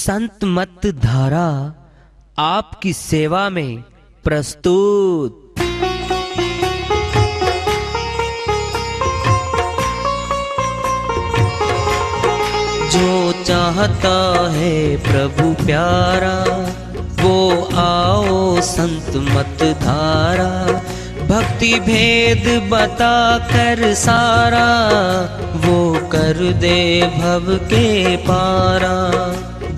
संत मत धारा आपकी सेवा में प्रस्तुत। जो चाहता है प्रभु प्यारा वो आओ संत मत धारा, भक्ति भेद बता कर सारा वो कर दे भव के पारा।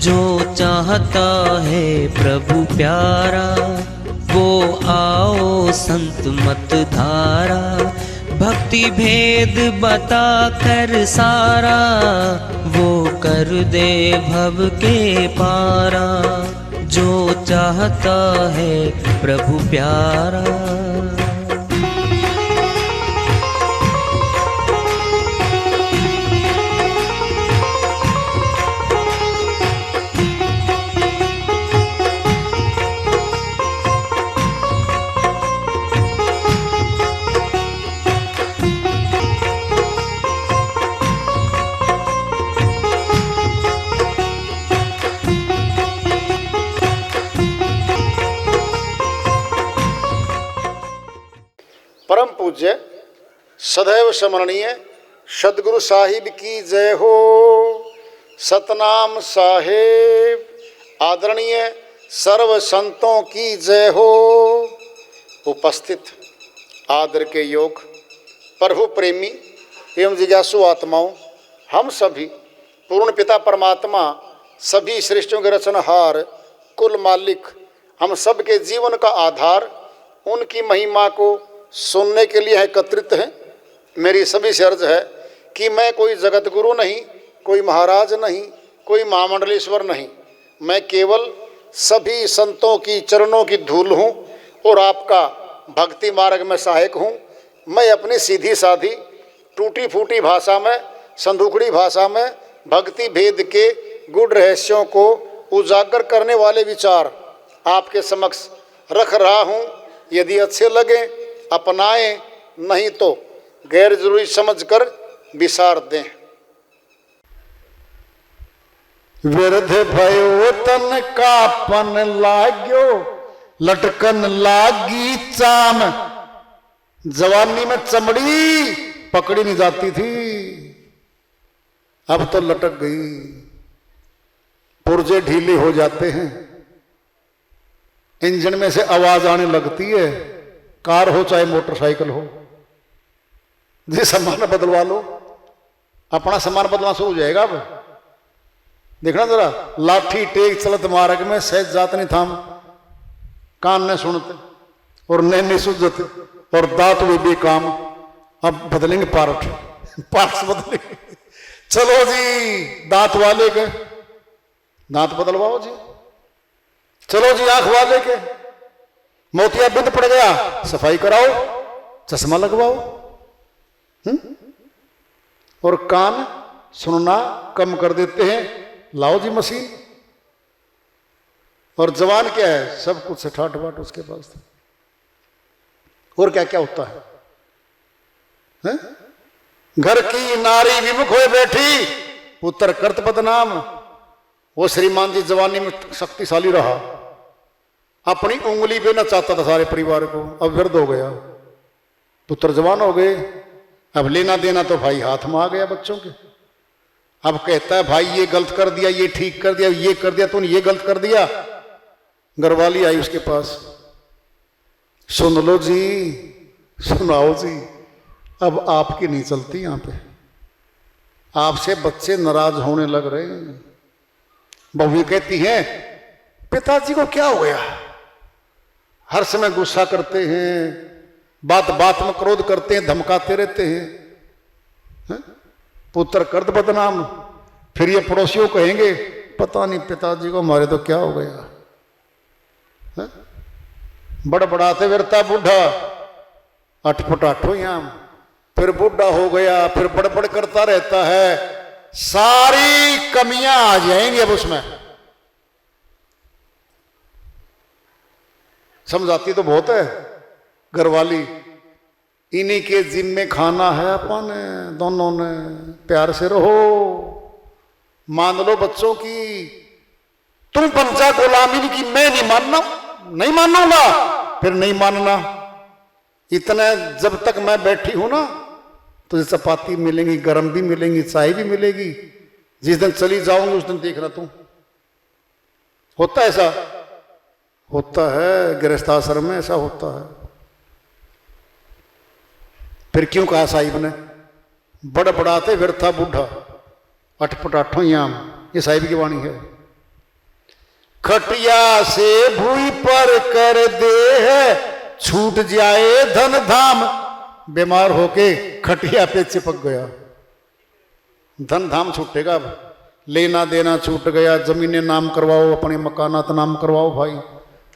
जो चाहता है प्रभु प्यारा वो आओ संत मत धारा, भक्ति भेद बता कर सारा वो कर दे भव के पारा। जो चाहता है प्रभु प्यारा। परम पूज्य सदैव स्मरणीय सदगुरु साहिब की जय हो। सतनाम साहेब आदरणीय सर्व संतों की जय हो। उपस्थित आदर के योग प्रभु प्रेमी एवं जिज्ञासु आत्माओं, हम सभी पूर्ण पिता परमात्मा सभी सृष्टियों के रचनहार कुल मालिक हम सब के जीवन का आधार उनकी महिमा को सुनने के लिए एकत्रित हैं। मेरी सभी से अर्ज है कि मैं कोई जगत गुरु नहीं, कोई महाराज नहीं, कोई महामंडलेश्वर नहीं, मैं केवल सभी संतों की चरणों की धूल हूँ और आपका भक्ति मार्ग में सहायक हूँ। मैं अपनी सीधी साधी टूटी फूटी भाषा में, संदूकड़ी भाषा में भक्ति भेद के गुड़ रहस्यों को उजागर करने वाले विचार आपके समक्ष रख रहा हूँ। यदि अच्छे लगे अपनाएं, नहीं तो गैर जरूरी समझकर विसार दें। विरध भयो तन कापन लाग्यो, लटकन लागी चाम। जवानी में चमड़ी पकड़ी नहीं जाती थी, अब तो लटक गई। पुर्जे ढीले हो जाते हैं, इंजन में से आवाज आने लगती है। कार हो चाहे मोटरसाइकिल हो, जी सामान बदलवा लो। अपना सामान बदलना शुरू हो जाएगा। अब देखना जरा, लाठी टेक चलत मार्ग में सहज जात नहीं थाम। कान ने सुनते और नैने सुझते और दांत वे बेकाम। अब बदलेंगे पार्ट, पार्ट्स बदलेंगे। चलो जी दांत वाले के दांत बदलवाओ जी। चलो जी आंख वाले के मोतिया बिंद पड़ गया, सफाई कराओ, चश्मा लगवाओ। और कान सुनना कम कर देते हैं, लाओ जी मशीन। और जवान क्या है, सब कुछ ठाट बाट उसके पास। और क्या क्या होता है? घर की नारी विमुख हुए बैठी, पुत्र कर्त बदनाम। वो श्रीमान जी जवानी में शक्तिशाली रहा, अपनी उंगली पे न चाहता था सारे परिवार को। अब विरध हो गया, पुत्र जवान हो गए, अब लेना देना तो भाई हाथ में आ गया बच्चों के। अब कहता है भाई ये गलत कर दिया, ये ठीक कर दिया, ये कर दिया, तूने ये गलत कर दिया। घरवाली आई उसके पास, सुन लो जी, सुनाओ जी, अब आपकी नहीं चलती यहां पे। आपसे बच्चे नाराज होने लग रहे हैं। बहू कहती हैं पिताजी को क्या हो गया, हर समय गुस्सा करते हैं, बात बात में क्रोध करते हैं, धमकाते रहते हैं। पुत्र कर्त बदनाम। फिर ये पड़ोसियों कहेंगे पता नहीं पिताजी को हमारे तो क्या हो गया। बड़बड़ाते फिरता बूढ़ा, अटपटाठो यहां। फिर बूढ़ा हो गया, फिर बड़बड़ करता रहता है, सारी कमियां आ जाएंगी अब उसमें। समझाती तो बहुत है घरवाली, इन्हीं के जिम्मे खाना है अपन, दोनों ने प्यार से रहो, मान लो बच्चों की। तुम पंचा गुलामी की, मैं नहीं मानना, नहीं मानूंगा, फिर नहीं मानना। इतना जब तक मैं बैठी हूं ना, तुझे चपाती मिलेंगी, गरम भी मिलेंगी, चाय भी मिलेगी। जिस दिन चली जाऊंगी उस दिन देखना तुम। होता है ऐसा, होता है गृहस्थाश्रम में, ऐसा होता है। फिर क्यों कहा साहिब ने, बड़ बड़ाते व्यर्था बूढ़ा अठपटाठों याम, ये साहिब की वाणी है। खटिया से भूई पर कर दे है, छूट जाए धन धाम। बीमार होके खटिया पे चिपक गया, धन धाम छूटेगा। अब लेना देना छूट गया, जमीनें नाम करवाओ, अपने मकानात नाम करवाओ, भाई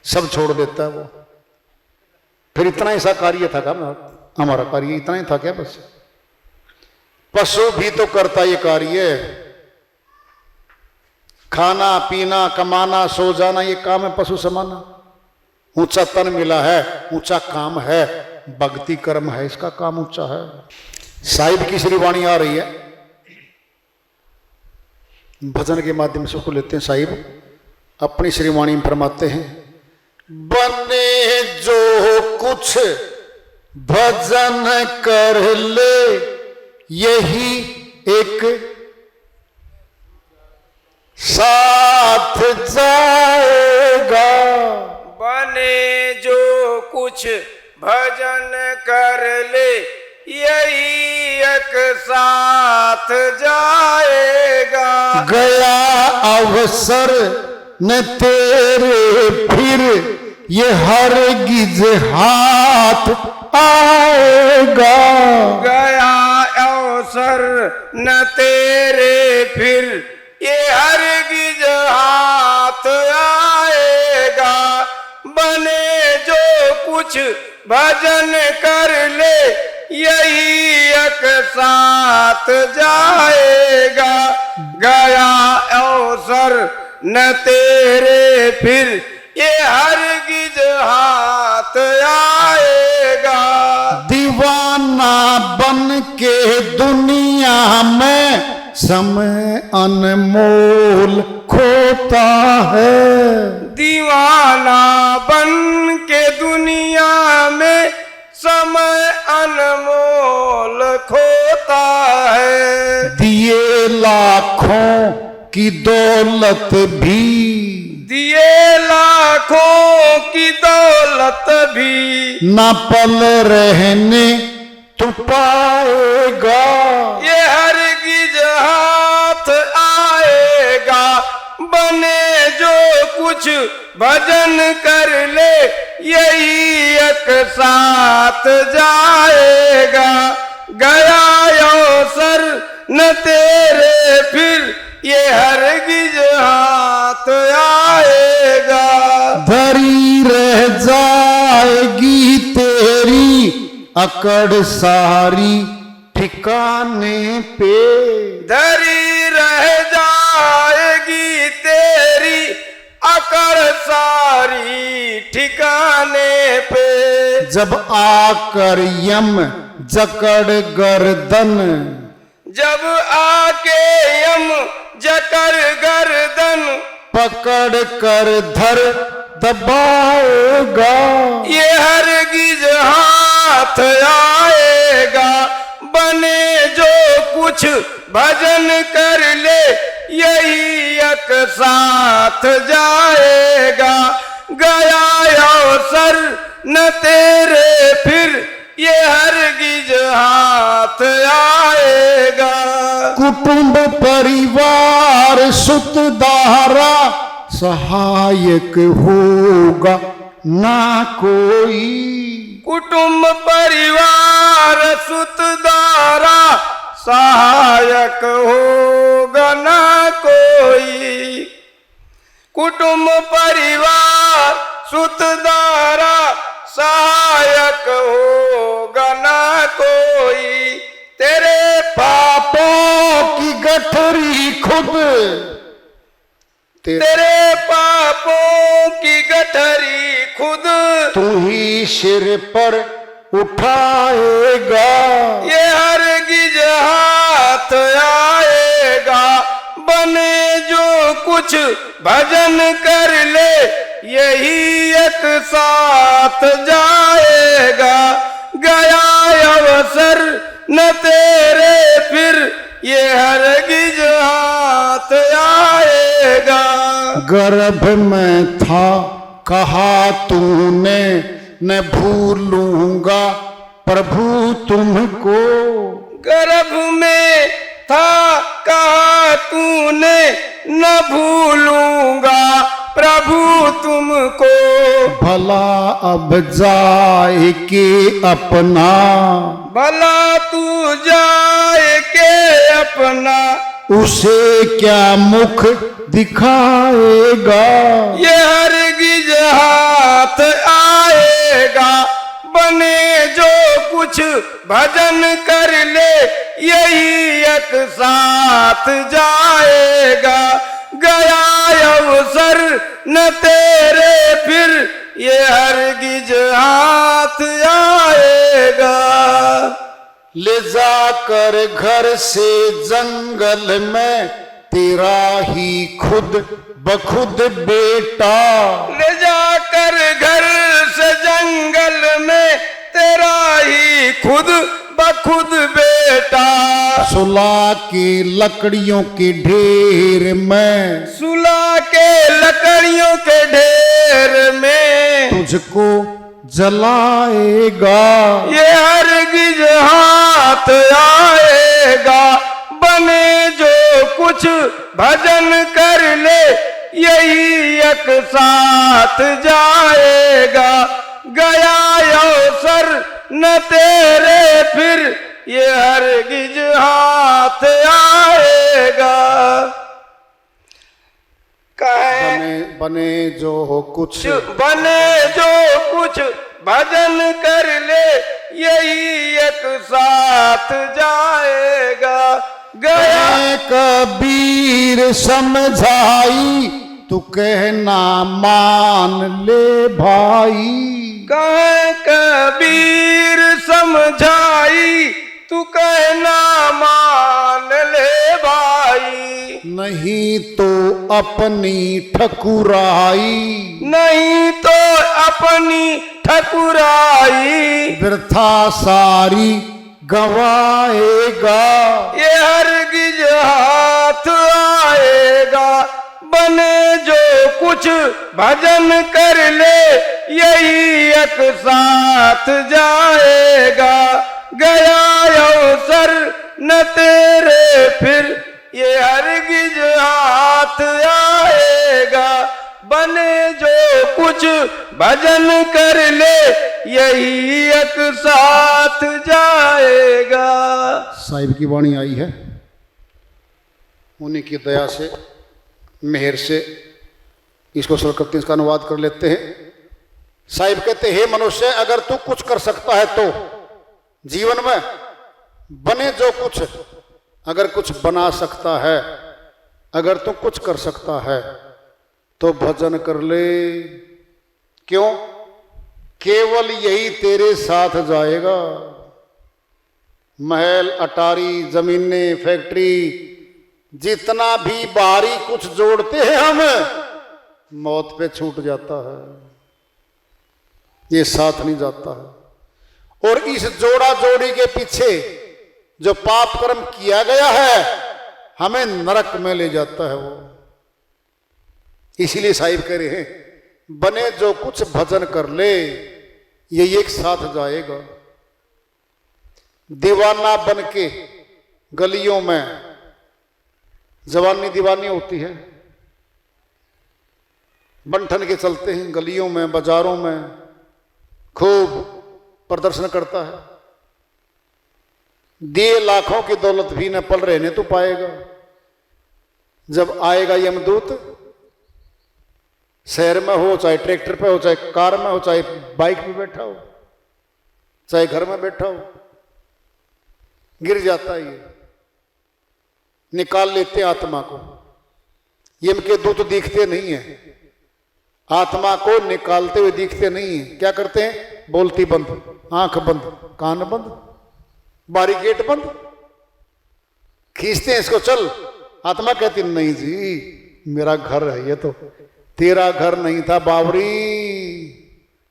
सब छोड़ देता है वो। फिर इतना ऐसा कार्य था क्या हमारा? कार्य इतना ही था क्या? बस पशु भी तो करता ये कार्य, खाना पीना कमाना सो जाना, ये काम है पशु समाना। ऊंचा तन मिला है, ऊंचा काम है, भक्ति कर्म है, इसका काम ऊंचा है। साहिब की श्रीवाणी आ रही है, भजन के माध्यम से उसको लेते हैं। साहिब अपनी श्रीवाणी में फरमाते हैं, बने जो कुछ भजन कर ले, यही एक साथ जाएगा। बने जो कुछ भजन कर ले, यही एक साथ जाएगा। गया अवसर न तेरे फिर, ये हरगिज हाथ आएगा। गया अवसर न तेरे फिर, ये हरगिज हाथ आएगा। बने जो कुछ भजन कर ले, यही एक साथ जाएगा। गया अवसर न तेरे फिर, ये हरगिज हाथ आएगा। दीवाना बन के दुनिया में समय अनमोल खोता है। दीवाना बन के दुनिया में समय अनमोल खोता है। दिए लाखों की दौलत भी, दिए लाखों की दौलत भी, न पल रहने तू पाएगा। ये हरगिज हाथ आएगा। बने जो कुछ भजन कर ले, यही एक साथ जाएगा। गया अवसर न तेरे फिर, ये हरगिज हाथ आएगा। धरी रह जाएगी तेरी अकड़ सारी ठिकाने पे। धरी रह जाएगी तेरी अकड़ सारी ठिकाने पे। जब आकर यम जकड़ गर्दन, जब आके यम जकर गर्दन, पकड़ कर धर दबाएगा। ये हरगिज हाथ आएगा। बने जो कुछ भजन कर ले, यही एक साथ जाएगा। गया अवसर न तेरे फिर, ये हरगिज हाथ आएगा। कुटुंब परिवार सुत दारा, सहायक होगा ना कोई। कुटुंब परिवार सुतदारा, सहायक होगा ना कोई। कुटुंब परिवार सुतदारा, सहायक होगा ना कोई। तेरे पापों की गठरी खुद, तेरे पापों की गठरी खुद, तू ही सिर पर उठाएगा। ये हरगिज हाथ आएगा। बने जो कुछ भजन कर ले यही एक साथ जाएगा। गया अवसर न तेरे फिर ये हरगिज हाथ आएगा। गर्भ में था कहा तूने न भूलूंगा प्रभु तुमको। गर्भ में था कहा तूने न भूलूंगा प्रभु तुमको। भला अब जाए के अपना, भला तू जाए के अपना उसे क्या मुख दिखाएगा। ये हरगिज हाथ आएगा। बने जो कुछ भजन कर ले यही एक साथ जाएगा। गया अवसर न तेरे फिर ये हरगिज हाथ आएगा। ले जाकर घर से जंगल में तेरा ही खुद बखुद बेटा। ले जाकर घर से जंगल में तेरा ही खुद बखुद बेटा। सुला के लकड़ियों के ढेर में, सुला के लकड़ियों के ढेर में तुझको जलाएगा। ये हरगिज हाथ आएगा। बने जो कुछ भजन कर ले यही एक साथ जाएगा। गया अवसर न तेरे फिर ये हरगिज हाथ आएगा। बने जो हो कुछ, बने जो कुछ भजन कर ले यही एक साथ जाएगा। गया कबीर समझाई तू कहना मान ले भाई। कहे कबीर समझाई तू कहना मान ले भाई। नहीं तो अपनी ठकुराई, नहीं तो अपनी ठकुराई वृथा सारी गवाएगा। ये हरगिज हाथ आएगा। बने जो कुछ भजन कर ले यही एक साथ जाएगा। गया अवसर न तेरे फिर ये हरगिज हाथ आएगा। बने जो कुछ भजन कर ले यही एक साथ जाएगा। साहिब की वाणी आई है, उन्हीं की दया से मेहर से इसको सरल करते इसका अनुवाद कर लेते हैं। साहिब कहते हे मनुष्य, अगर तू कुछ कर सकता है तो जीवन में बने जो कुछ, अगर कुछ बना सकता है, अगर तू कुछ कर सकता है तो भजन कर ले। क्यों? केवल यही तेरे साथ जाएगा। महल, अटारी, जमीनें, फैक्ट्री, जितना भी बाहरी कुछ जोड़ते हैं हम, मौत पे छूट जाता है, ये साथ नहीं जाता है। और इस जोड़ा जोड़ी के पीछे जो पाप कर्म किया गया है हमें नरक में ले जाता है वो। इसीलिए साहिब कह रहे हैं बने जो कुछ भजन कर ले ये एक साथ जाएगा। दीवाना बन के गलियों में, जवानी दीवानी होती है, बंठन के चलते हैं गलियों में, बाजारों में, खूब प्रदर्शन करता है। दिए लाखों की दौलत भी न पल रहने तो पाएगा। जब आएगा यमदूत, शहर में हो, चाहे ट्रैक्टर पे हो, चाहे कार में हो, चाहे बाइक में बैठा हो, चाहे घर में बैठा हो, गिर जाता है ये, निकाल लेते आत्मा को। यम के दूत दिखते नहीं है, आत्मा को निकालते हुए दिखते नहीं है। क्या करते हैं? बोलती बंद, आंख बंद, कान बंद, बारी गेट बंद, खींचते हैं इसको, चल। आत्मा कहती नहीं जी, मेरा घर है ये तो। तेरा घर नहीं था बावरी,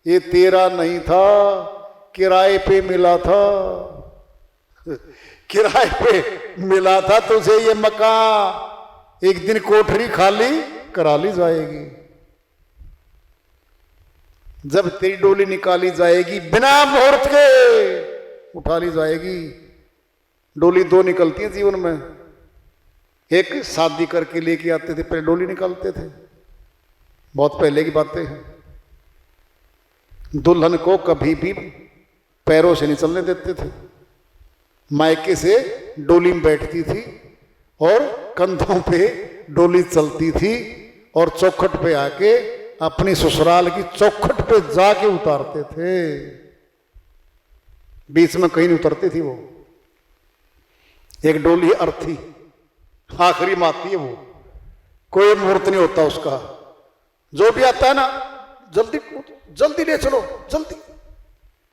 ये तेरा नहीं था, किराए पे मिला था, किराए पे मिला था तुझे ये मकान। एक दिन कोठरी खाली करा ली जाएगी। जब तेरी डोली निकाली जाएगी बिना मुहूर्त के उठा ली जाएगी। डोली दो निकलती है जीवन में, एक शादी करके लेके आते थे, पहले डोली निकालते थे, बहुत पहले की बातें हैं। दुल्हन को कभी भी पैरों से नहीं चलने देते थे, मायके से डोली में बैठती थी और कंधों पे डोली चलती थी और चौखट पे आके अपनी ससुराल की चौखट पे जाके उतारते थे, बीच में कहीं नहीं उतरती थी वो। एक डोली अर्थी आखिरी में आती है वो, कोई मुहूर्त नहीं होता उसका। जो भी आता है ना जल्दी जल्दी ले चलो जल्दी।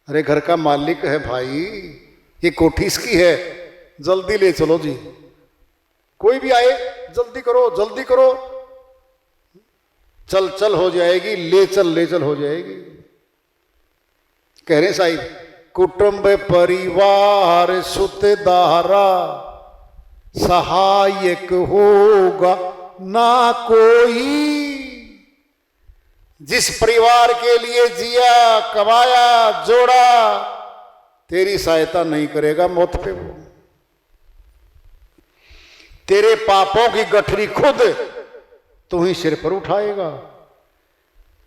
अरे घर का मालिक है भाई, ये कोठी इसकी है, जल्दी ले चलो जी। कोई भी आए जल्दी करो जल्दी करो, चल चल हो जाएगी, ले चल हो जाएगी। कह रहे साहिब, कुटुंब परिवार सुतदारा सहायक होगा ना कोई। जिस परिवार के लिए जिया कमाया जोड़ा, तेरी सहायता नहीं करेगा मौत पे वो। तेरे पापों की गठरी खुद तू ही सिर पर उठाएगा,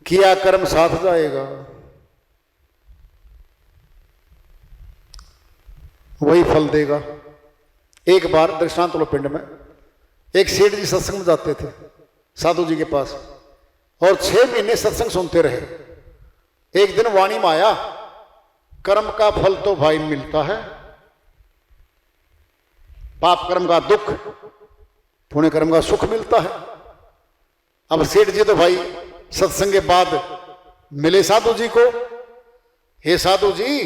किया कर्म साथ जाएगा। वही फल देगा। एक बार दृष्टांत लो, पिंड में एक सेठ जी सत्संग में जाते थे साधु जी के पास और 6 महीने सत्संग सुनते रहे। एक दिन वाणी में आया, कर्म का फल तो भाई मिलता है, पाप कर्म का दुख, पुण्य कर्म का सुख मिलता है। अब सेठ जी तो भाई सत्संग के बाद मिले साधु जी को, हे साधु जी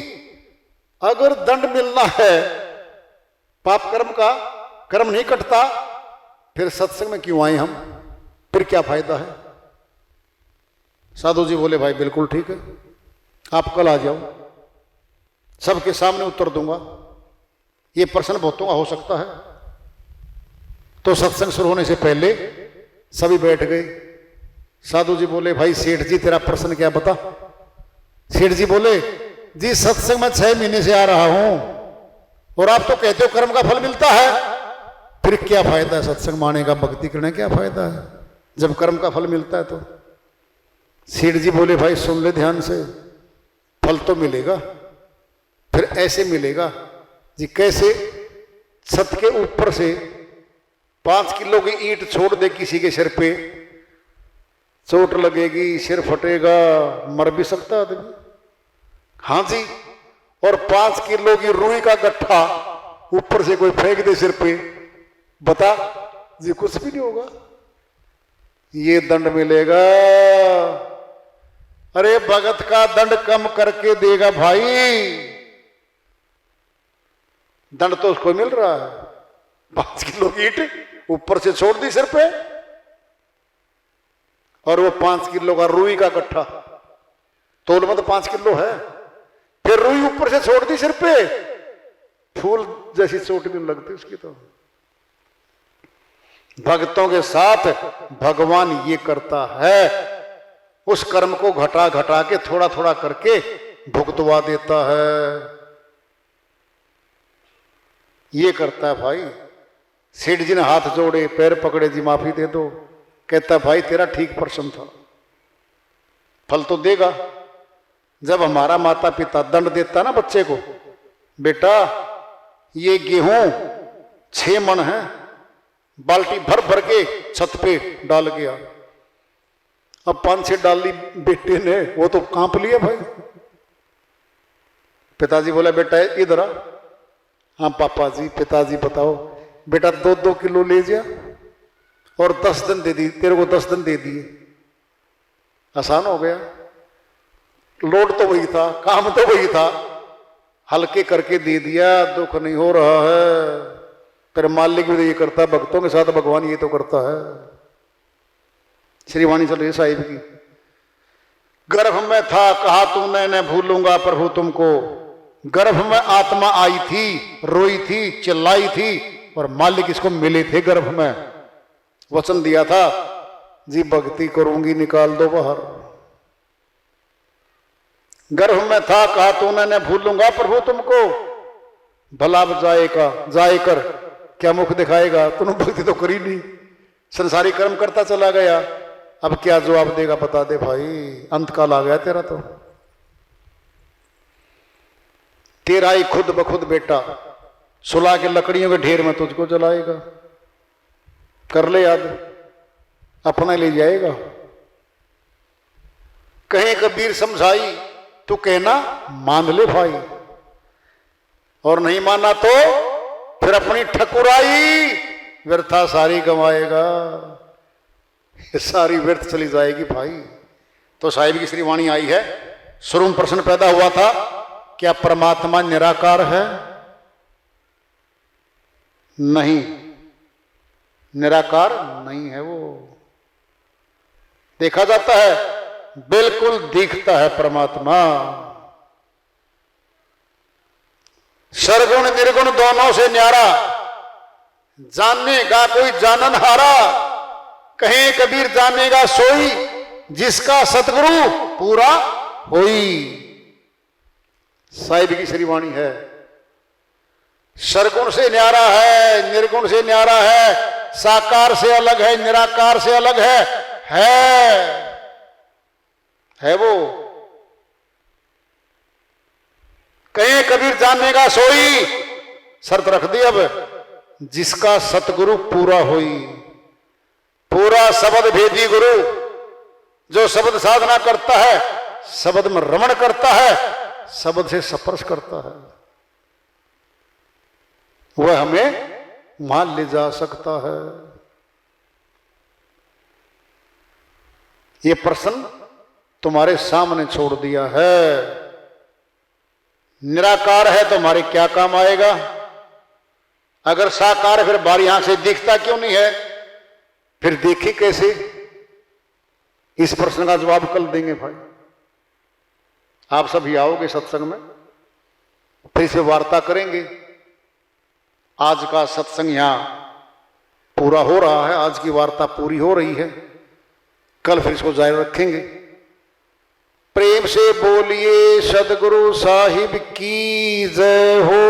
अगर दंड मिलना है पाप कर्म का, कर्म नहीं कटता, फिर सत्संग में क्यों आए हम, फिर क्या फायदा है। साधु जी बोले भाई बिल्कुल ठीक है, आप कल आ जाओ, सबके सामने उत्तर दूंगा, ये प्रश्न बहुतों का हो सकता है। तो सत्संग शुरू होने से पहले सभी बैठ गए। साधु जी बोले भाई सेठ जी तेरा प्रश्न क्या बता। सेठ जी बोले जी सत्संग में 6 महीने से आ रहा हूं और आप तो कहते हो कर्म का फल मिलता है, फिर क्या फायदा है सत्संग माने का, भक्ति करने क्या फायदा है जब कर्म का फल मिलता है। तो सेठ जी बोले भाई सुन ले ध्यान से, फल तो मिलेगा, फिर ऐसे मिलेगा जी कैसे छत के ऊपर से 5 किलो की ईंट छोड़ दे किसी के सिर पे, चोट लगेगी, सिर फटेगा, मर भी सकता आदमी। हाँ जी, और 5 किलो की रुई का गट्ठा ऊपर से कोई फेंक दे सिर पे, बता जी कुछ भी नहीं होगा, ये दंड मिलेगा। अरे भगत का दंड कम करके देगा भाई, दंड तो उसको मिल रहा है। 5 किलो की ईंट ऊपर से छोड़ दी सिर पे और वो 5 किलो का रुई का गट्ठा, तोल में तो 5 किलो है, फिर रुई ऊपर से छोड़ दी सिर पे, फूल जैसी चोट भी लगती उसकी। तो भक्तों के साथ भगवान ये करता है, उस कर्म को घटा घटा के थोड़ा थोड़ा करके भुगतवा देता है, ये करता है भाई। सेठ जी ने हाथ जोड़े, पैर पकड़े, जी माफी दे दो। कहता भाई तेरा ठीक प्रश्न था, फल तो देगा। जब हमारा माता पिता दंड देता ना बच्चे को, बेटा ये गेहूं 6 मन है, बाल्टी भर भर के छत पे डाल गया, अब 5-6 डाली बेटे ने, वो तो कांप लिया भाई। पिताजी बोला बेटा इधर आ। हाँ पापा जी, पिताजी बताओ। बेटा 2-2 किलो ले जा और 10 दिन दे दी, तेरे को 10 दिन दे दिए, आसान हो गया। लोड तो वही था, काम तो वही था, हल्के करके दे दिया, दुख नहीं हो रहा है। तेरे मालिक भी तो ये करता है, भक्तों के साथ भगवान ये तो करता है। श्रीवाणी चल रही साहिब की। गर्भ में था कहा तूने न भूलूंगा प्रभु तुमको, गर्भ में आत्मा आई थी, रोई थी, चिल्लाई थी, और मालिक इसको मिले थे गर्भ में। वचन दिया था जी भक्ति करूंगी निकाल दो बाहर। गर्भ में था कहा तूने न भूलूंगा प्रभु तुमको, भला अब जाएकर क्या मुख दिखाएगा। तूने भक्ति तो करी नहीं, संसारी कर्म करता चला गया, अब क्या जवाब देगा बता दे भाई। अंत काल आ गया तेरा तो। तेरा ही खुद बखुद बेटा सुला के लकड़ियों के ढेर में तुझको जलाएगा। कर ले याद, अपना ले जाएगा। कहीं कबीर समझाई तो कहना मान ले भाई, और नहीं माना तो फिर अपनी ठकुराई व्यर्था सारी गंवाएगा। सारी व्यर्थ चली जाएगी भाई। तो साहिब की श्रीवाणी आई है। शुरू में प्रश्न पैदा हुआ था, क्या परमात्मा निराकार है? नहीं, निराकार नहीं है। वो देखा जाता है, बिल्कुल दिखता है परमात्मा। सरगुण निर्गुण दोनों से न्यारा, जानेगा कोई जाननहारा। कहे कबीर जानेगा सोई, जिसका सतगुरु पूरा होई। साहिब की श्रीवाणी है। सरगुण से न्यारा है, निर्गुण से न्यारा है, साकार से अलग है, निराकार से अलग है वो। कहे कबीर जानेगा सोई, शर्त रख दी अब, जिसका सतगुरु पूरा होई। पूरा शब्द भेदी गुरु, जो शब्द साधना करता है, शब्द में रमण करता है, शब्द से स्पर्श करता है, वह हमें मान ले जा सकता है। ये प्रश्न तुम्हारे सामने छोड़ दिया है। निराकार है तो हमारे क्या काम आएगा? अगर साकार है फिर बारी आंख से दिखता क्यों नहीं है? फिर देखी कैसे? इस प्रश्न का जवाब कल देंगे भाई। आप सभी आओगे सत्संग में, फिर इसे वार्ता करेंगे। आज का सत्संग यहां पूरा हो रहा है, आज की वार्ता पूरी हो रही है। कल फिर इसको जारी रखेंगे। प्रेम से बोलिए सदगुरु साहिब की जय हो।